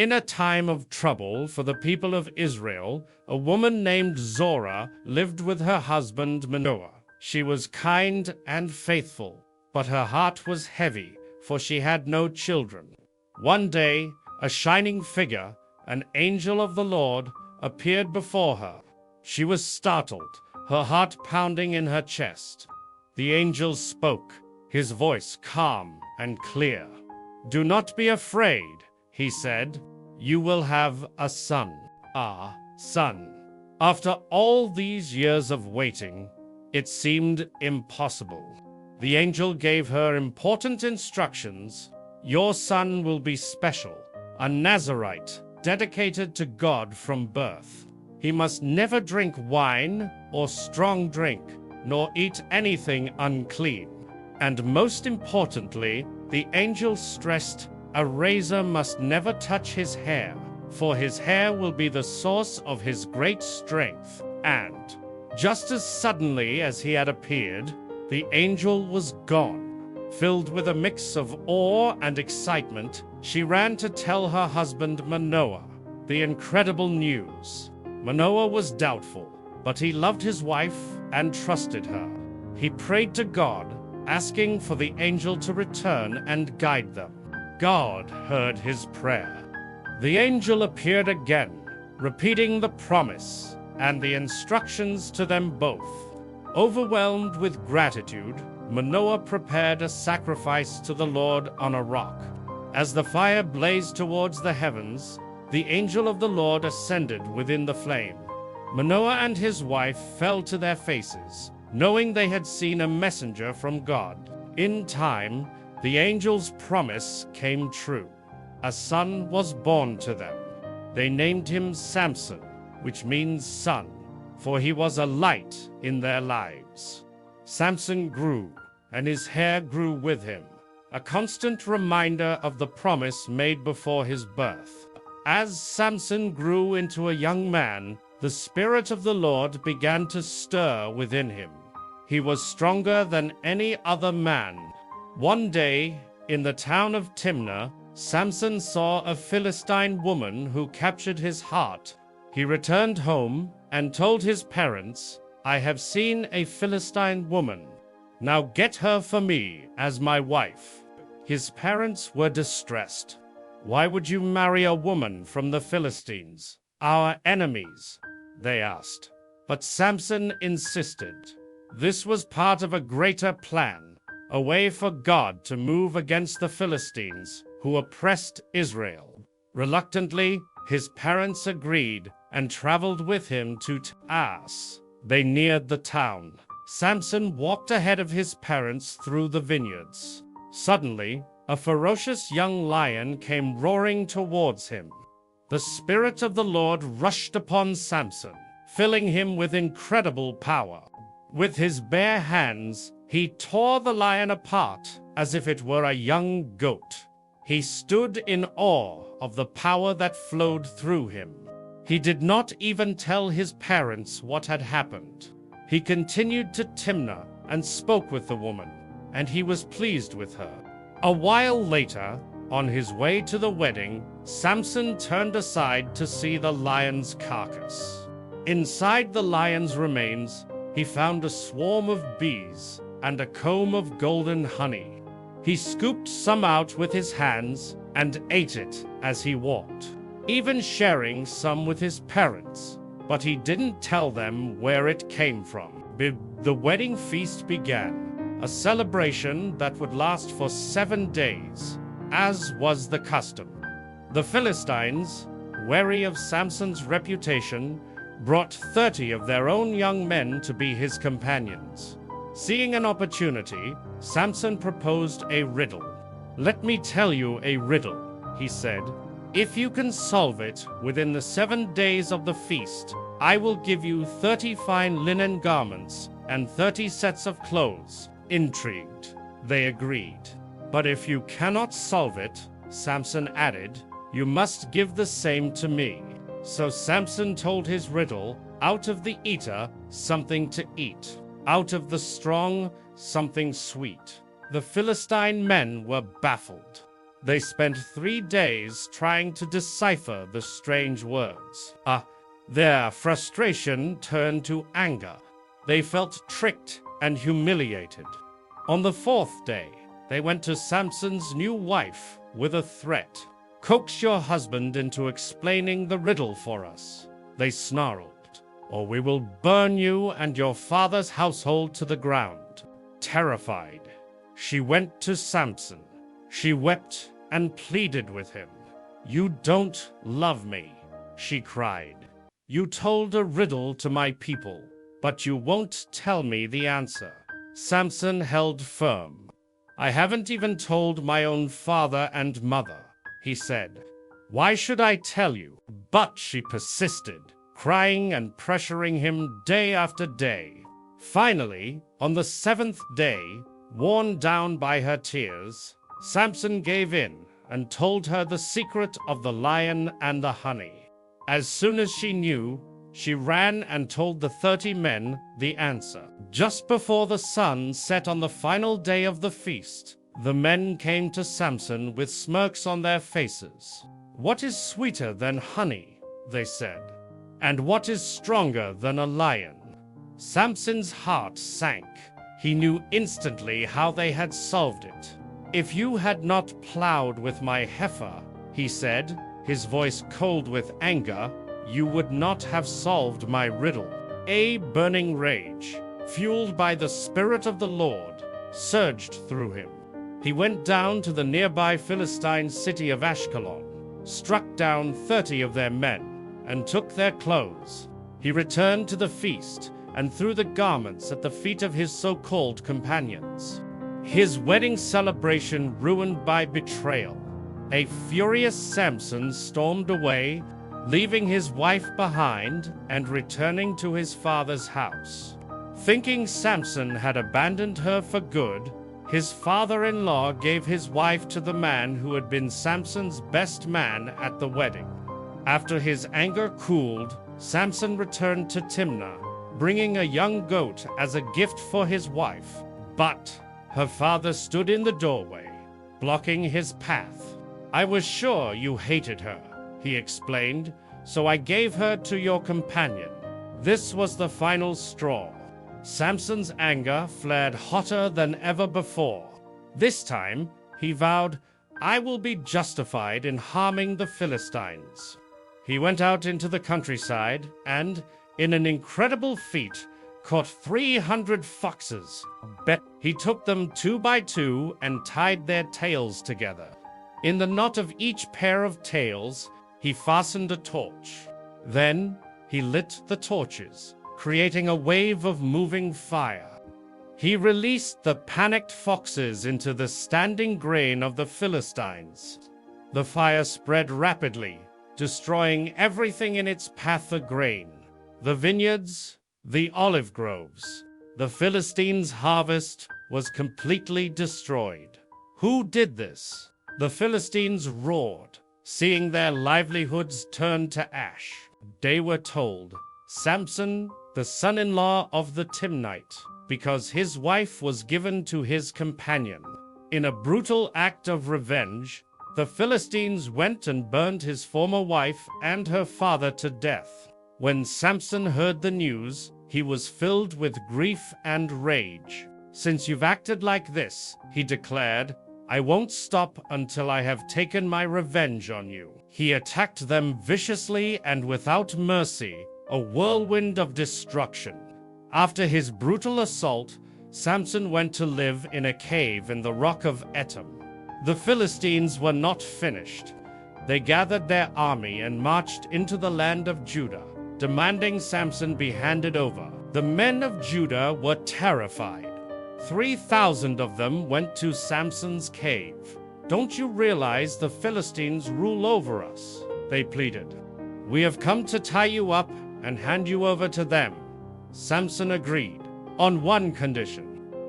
In a time of trouble for the people of Israel, a woman named Zorah lived with her husband Manoah. She was kind and faithful, but her heart was heavy, for she had no children. One day, a shining figure, an angel of the Lord, appeared before her. She was startled, her heart pounding in her chest. The angel spoke, his voice calm and clear. "Do not be afraid," he said. "You will have a son." A son. After all these years of waiting, it seemed impossible. The angel gave her important instructions. "Your son will be special, a Nazirite, dedicated to God from birth. He must never drink wine or strong drink, nor eat anything unclean." And most importantly, the angel stressed, a razor must never touch his hair, for his hair will be the source of his great strength. And just as suddenly as he had appeared, the angel was gone. Filled with a mix of awe and excitement, she ran to tell her husband Manoah the incredible news. Manoah was doubtful, but he loved his wife and trusted her. He prayed to God, asking for the angel to return and guide them. God heard his prayer. The angel appeared again, repeating the promise and the instructions to them both. Overwhelmed with gratitude, Manoah prepared a sacrifice to the Lord on a rock. As the fire blazed towards the heavens, the angel of the Lord ascended within the flame. Manoah and his wife fell to their faces, knowing they had seen a messenger from God. In time, the angel's promise came true. A son was born to them. They named him Samson, which means son, for he was a light in their lives. Samson grew, and his hair grew with him, a constant reminder of the promise made before his birth. As Samson grew into a young man, the Spirit of the Lord began to stir within him. He was stronger than any other man. One day, in the town of Timnah, Samson saw a Philistine woman who captured his heart. He returned home and told his parents, "I have seen a Philistine woman. Now get her for me as my wife." His parents were distressed. "Why would you marry a woman from the Philistines, our enemies?" they asked. But Samson insisted. This was part of a greater plan, a way for God to move against the Philistines, who oppressed Israel. Reluctantly, his parents agreed and traveled with him to Taas. They neared the town. Samson walked ahead of his parents through the vineyards. Suddenly, a ferocious young lion came roaring towards him. The Spirit of the Lord rushed upon Samson, filling him with incredible power. With his bare hands, he tore the lion apart as if it were a young goat. He stood in awe of the power that flowed through him. He did not even tell his parents what had happened. He continued to Timnah and spoke with the woman, and he was pleased with her. A while later, on his way to the wedding, Samson turned aside to see the lion's carcass. Inside the lion's remains, he found a swarm of bees and a comb of golden honey. He scooped some out with his hands and ate it as he walked, even sharing some with his parents, but he didn't tell them where it came from. The wedding feast began, a celebration that would last for 7 days, as was the custom. The Philistines, wary of Samson's reputation, brought 30 of their own young men to be his companions. Seeing an opportunity, Samson proposed a riddle. "Let me tell you a riddle," he said. "If you can solve it within the 7 days of the feast, I will give you 30 fine linen garments and 30 sets of clothes." Intrigued, they agreed. "But if you cannot solve it," Samson added, "you must give the same to me." So Samson told his riddle: out of the eater, something to eat; out of the strong, something sweet. The Philistine men were baffled. They spent 3 days trying to decipher the strange words. Their frustration turned to anger. They felt tricked and humiliated. On the 4th day, they went to Samson's new wife with a threat. "Coax your husband into explaining the riddle for us," they snarled, "or we will burn you and your father's household to the ground." Terrified, she went to Samson. She wept and pleaded with him. "You don't love me," she cried. "You told a riddle to my people, but you won't tell me the answer." Samson held firm. "I haven't even told my own father and mother," he said. "Why should I tell you?" But she persisted, crying and pressuring him day after day. Finally, on the 7th day, worn down by her tears, Samson gave in and told her the secret of the lion and the honey. As soon as she knew, she ran and told the 30 men the answer. Just before the sun set on the final day of the feast, the men came to Samson with smirks on their faces. "What is sweeter than honey?" they said. "And what is stronger than a lion?" Samson's heart sank. He knew instantly how they had solved it. "If you had not plowed with my heifer," he said, his voice cold with anger, "you would not have solved my riddle." A burning rage, fueled by the Spirit of the Lord, surged through him. He went down to the nearby Philistine city of Ashkelon, struck down 30 of their men, and took their clothes. He returned to the feast and threw the garments at the feet of his so-called companions. His wedding celebration ruined by betrayal. A furious Samson stormed away, leaving his wife behind and returning to his father's house. Thinking Samson had abandoned her for good, his father-in-law gave his wife to the man who had been Samson's best man at the wedding. After his anger cooled, Samson returned to Timnah, bringing a young goat as a gift for his wife. But her father stood in the doorway, blocking his path. "I was sure you hated her," he explained, "so I gave her to your companion." This was the final straw. Samson's anger flared hotter than ever before. This time, he vowed, "I will be justified in harming the Philistines." He went out into the countryside and, in an incredible feat, caught 300 foxes. He took them 2 by 2 and tied their tails together. In the knot of each pair of tails, he fastened a torch. Then he lit the torches, creating a wave of moving fire. He released the panicked foxes into the standing grain of the Philistines. The fire spread rapidly, destroying everything in its path of grain. The vineyards, the olive groves, the Philistines' harvest was completely destroyed. Who did this? The Philistines roared, seeing their livelihoods turn to ash. They were told, "Samson, the son-in-law of the Timnite, because his wife was given to his companion." In a brutal act of revenge, the Philistines went and burned his former wife and her father to death. When Samson heard the news, he was filled with grief and rage. "Since you've acted like this," he declared, "I won't stop until I have taken my revenge on you." He attacked them viciously and without mercy, a whirlwind of destruction. After his brutal assault, Samson went to live in a cave in the rock of Etam. The Philistines were not finished. They gathered their army and marched into the land of Judah, demanding Samson be handed over. The men of Judah were terrified. 3,000 of them went to Samson's cave. "Don't you realize the Philistines rule over us?" they pleaded. "We have come to tie you up and hand you over to them." Samson agreed, on one condition.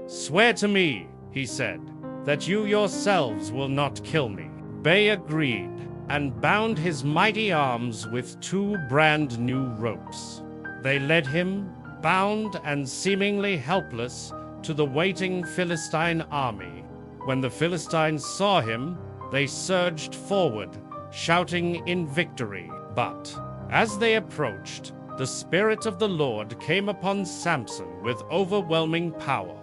"Swear to me," he said, "that you yourselves will not kill me." They agreed, and bound his mighty arms with 2 brand new ropes. They led him, bound and seemingly helpless, to the waiting Philistine army. When the Philistines saw him, They surged forward, shouting in victory. But as they approached, the Spirit of the Lord came upon Samson with overwhelming power.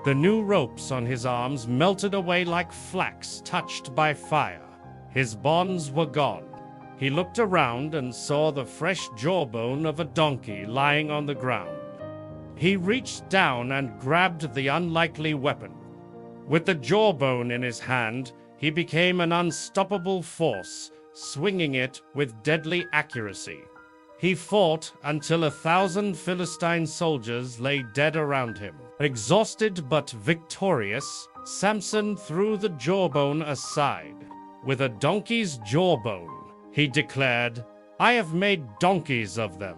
The new ropes on his arms melted away like flax touched by fire. His bonds were gone. He looked around and saw the fresh jawbone of a donkey lying on the ground. He reached down and grabbed the unlikely weapon. With the jawbone in his hand, he became an unstoppable force, swinging it with deadly accuracy. He fought until 1,000 Philistine soldiers lay dead around him. Exhausted but victorious, Samson threw the jawbone aside. With a donkey's jawbone, he declared, "I have made donkeys of them."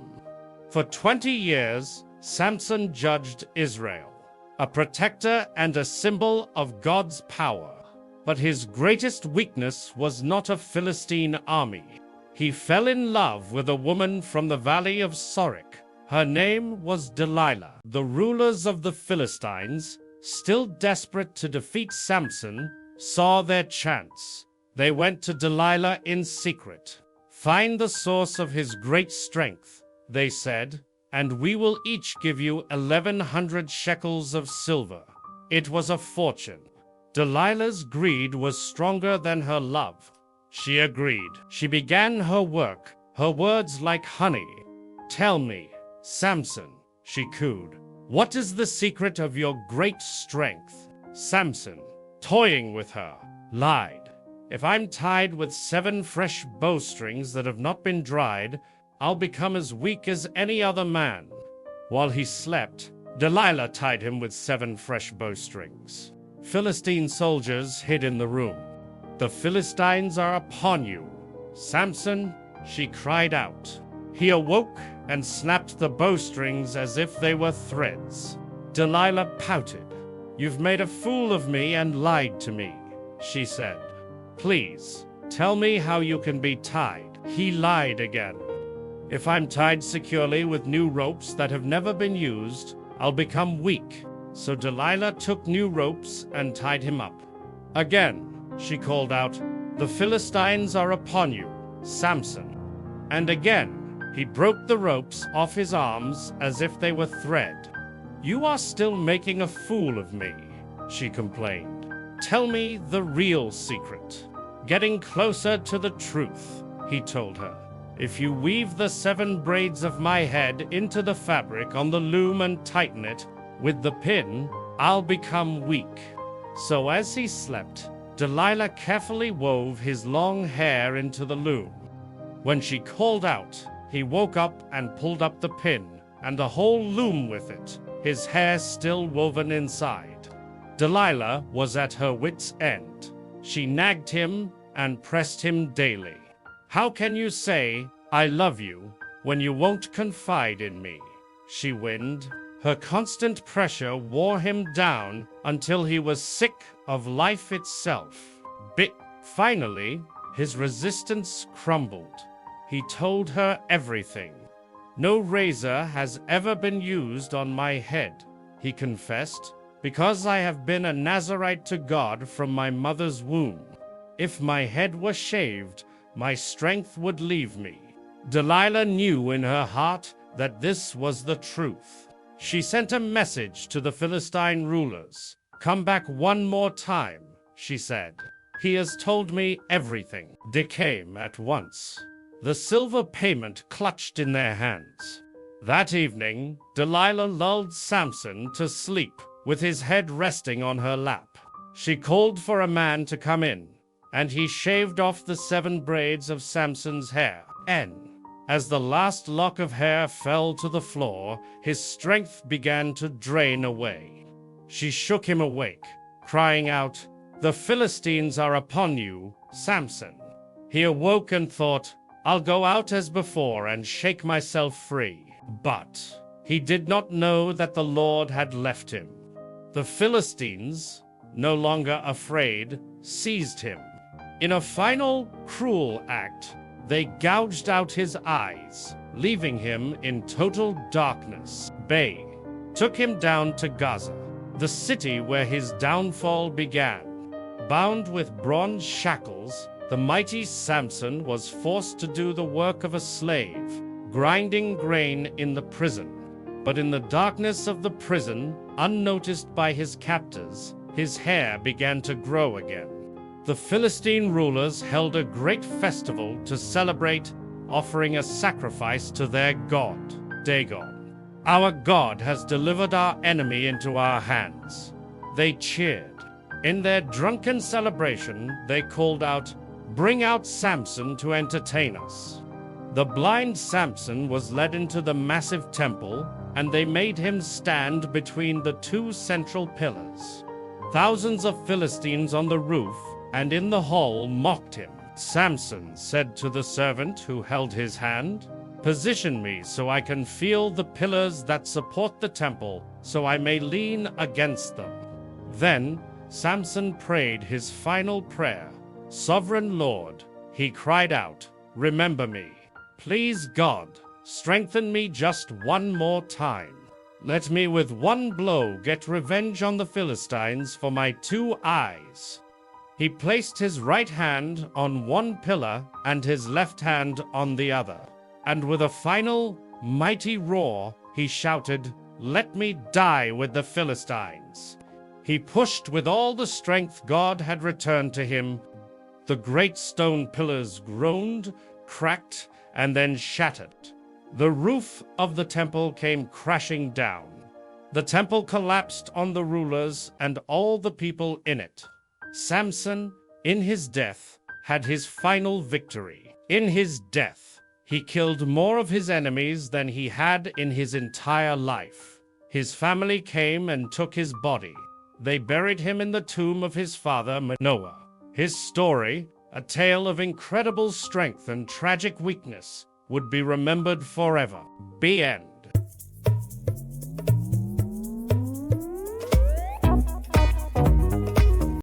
For 20 years, Samson judged Israel, a protector and a symbol of God's power. But his greatest weakness was not a Philistine army. He fell in love with a woman from the valley of Sorek. Her name was Delilah. The rulers of the Philistines, still desperate to defeat Samson, saw their chance. They went to Delilah in secret. "Find the source of his great strength," they said, "and we will each give you 1,100 shekels of silver." It was a fortune. Delilah's greed was stronger than her love. She agreed. She began her work, her words like honey. "Tell me, Samson," she cooed, "what is the secret of your great strength?" Samson, toying with her, lied. "If I'm tied with 7 fresh bowstrings that have not been dried, I'll become as weak as any other man." While he slept, Delilah tied him with 7 fresh bowstrings. Philistine soldiers hid in the room. "The Philistines are upon you, Samson," she cried out. He awoke and snapped the bowstrings as if they were threads. Delilah pouted. "You've made a fool of me and lied to me," she said. "Please, tell me how you can be tied." He lied again. "If I'm tied securely with new ropes that have never been used, I'll become weak." So Delilah took new ropes and tied him up. Again, she called out, "The Philistines are upon you, Samson." And again, he broke the ropes off his arms as if they were thread. "You are still making a fool of me," she complained. "Tell me the real secret." "Getting closer to the truth," he told her. "If you weave the 7 braids of my head into the fabric on the loom and tighten it with the pin, I'll become weak." So as he slept, Delilah carefully wove his long hair into the loom. When she called out, he woke up and pulled up the pin, and a whole loom with it, his hair still woven inside. Delilah was at her wits' end. She nagged him and pressed him daily. "How can you say, 'I love you,' when you won't confide in me?" she whined. Her constant pressure wore him down until he was sick of life itself. Finally, his resistance crumbled. He told her everything. "No razor has ever been used on my head," he confessed, "because I have been a Nazirite to God from my mother's womb. If my head were shaved, my strength would leave me." Delilah knew in her heart that this was the truth. She sent a message to the Philistine rulers. "Come back one more time," she said. "He has told me everything." They came at once, the silver payment clutched in their hands. That evening, Delilah lulled Samson to sleep with his head resting on her lap. She called for a man to come in, and he shaved off the 7 braids of Samson's hair. As the last lock of hair fell to the floor, his strength began to drain away. She shook him awake, crying out, "The Philistines are upon you, Samson." He awoke and thought, "I'll go out as before and shake myself free." But he did not know that the Lord had left him. The Philistines, no longer afraid, seized him. In a final, cruel act, they gouged out his eyes, leaving him in total darkness. They took him down to Gaza, the city where his downfall began. Bound with bronze shackles, the mighty Samson was forced to do the work of a slave, grinding grain in the prison. But in the darkness of the prison, unnoticed by his captors, his hair began to grow again. The Philistine rulers held a great festival to celebrate, offering a sacrifice to their god, Dagon. "Our God has delivered our enemy into our hands." They cheered. In their drunken celebration, they called out, "Bring out Samson to entertain us." The blind Samson was led into the massive temple, and they made him stand between the two central pillars. Thousands of Philistines on the roof and in the hall mocked him. Samson said to the servant who held his hand, "Position me so I can feel the pillars that support the temple, so I may lean against them." Then Samson prayed his final prayer. "Sovereign Lord," he cried out, "remember me. Please God, strengthen me just one more time. Let me with one blow get revenge on the Philistines for my 2 eyes." He placed his right hand on one pillar and his left hand on the other. And with a final, mighty roar, he shouted, "Let me die with the Philistines." He pushed with all the strength God had returned to him. The great stone pillars groaned, cracked, and then shattered. The roof of the temple came crashing down. The temple collapsed on the rulers and all the people in it. Samson, in his death, had his final victory. In his death, he killed more of his enemies than he had in his entire life. His family came and took his body. They buried him in the tomb of his father Manoah. His story, a tale of incredible strength and tragic weakness, would be remembered forever. The end.